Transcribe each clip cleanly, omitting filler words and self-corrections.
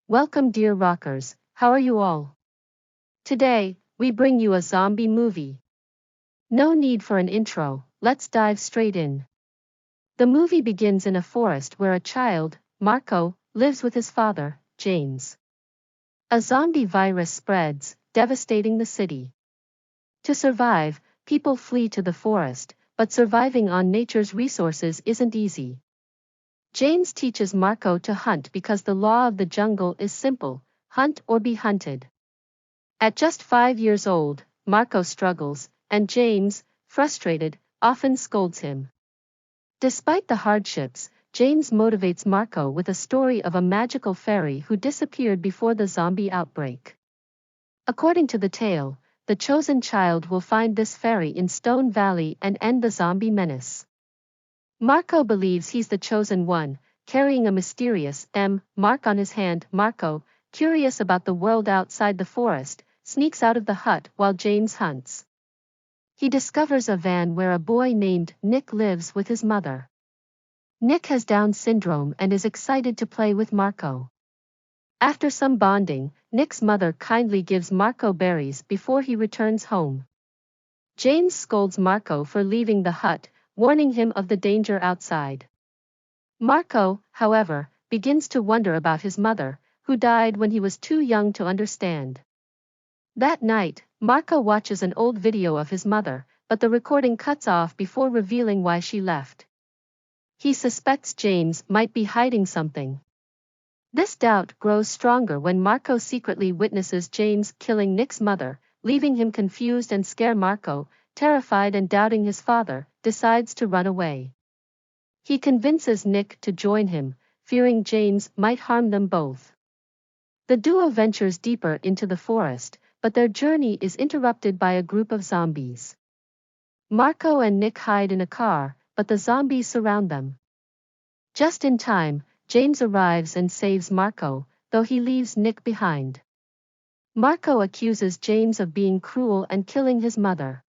Welcome, dear rockers, how are you all? Today, we bring you a zombie movie. No need for an intro, let's dive straight in. The movie begins in a forest where a child, Marco, lives with his father, James. A zombie virus spreads, devastating the city. To survive, people flee to the forest, but surviving on nature's resources isn't easy. James teaches Marco to hunt because the law of the jungle is simple: hunt or be hunted. At just 5 years old, Marco struggles, and James, frustrated, often scolds him. Despite the hardships, James motivates Marco with a story of a magical fairy who disappeared before the zombie outbreak. According to the tale, the chosen child will find this fairy in Stone Valley and end the zombie menace. Marco believes he's the chosen one, carrying a mysterious mark on his hand. Marco, curious about the world outside the forest, sneaks out of the hut while James hunts. He discovers a van where a boy named Nick lives with his mother. Nick has Down syndrome and is excited to play with Marco. After some bonding, Nick's mother kindly gives Marco berries before he returns home. James scolds Marco for leaving the hut, warning him of the danger outside. Marco, however, begins to wonder about his mother, who died when he was too young to understand. That night, Marco watches an old video of his mother, but the recording cuts off before revealing why she left. He suspects James might be hiding something. This doubt grows stronger when Marco secretly witnesses James killing Nick's mother, leaving him confused and scared. Marco, terrified and doubting his father, decides to run away. He convinces Nick to join him, fearing James might harm them both. The duo ventures deeper into the forest, but their journey is interrupted by a group of zombies. Marco and Nick hide in a car, but the zombies surround them. Just in time, James arrives and saves Marco, though he leaves Nick behind. Marco accuses James of being cruel and killing his mother.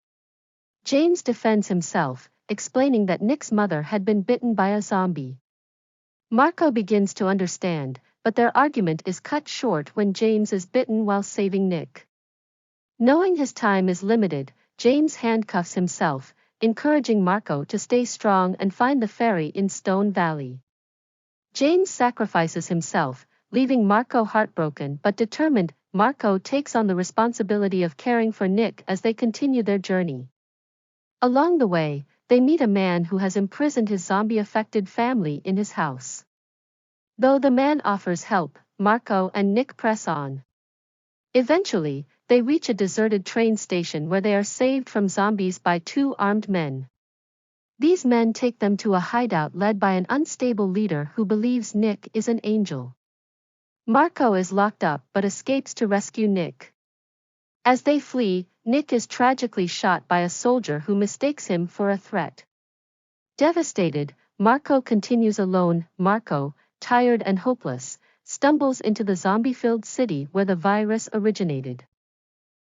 James defends himself, explaining that Nick's mother had been bitten by a zombie. Marco begins to understand, but their argument is cut short when James is bitten while saving Nick. Knowing his time is limited, James handcuffs himself, encouraging Marco to stay strong and find the fairy in Stone Valley. James sacrifices himself, leaving Marco heartbroken but determined. Marco takes on the responsibility of caring for Nick as they continue their journey. Along the way, they meet a man who has imprisoned his zombie-affected family in his house. Though the man offers help, Marco and Nick press on. Eventually, they reach a deserted train station where they are saved from zombies by two armed men. These men take them to a hideout led by an unstable leader who believes Nick is an angel. Marco is locked up but escapes to rescue Nick. As they flee, Nick is tragically shot by a soldier who mistakes him for a threat. Devastated, Marco continues alone. Marco, tired and hopeless, stumbles into the zombie-filled city where the virus originated.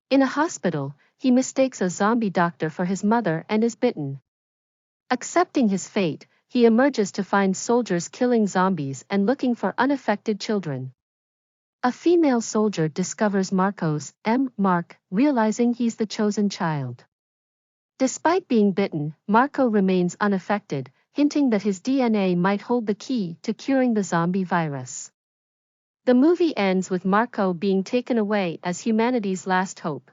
In a hospital, he mistakes a zombie doctor for his mother and is bitten. Accepting his fate, he emerges to find soldiers killing zombies and looking for unaffected children. A female soldier discovers Marco's mark, realizing he's the chosen child. Despite being bitten, Marco remains unaffected, hinting that his DNA might hold the key to curing the zombie virus. The movie ends with Marco being taken away as humanity's last hope.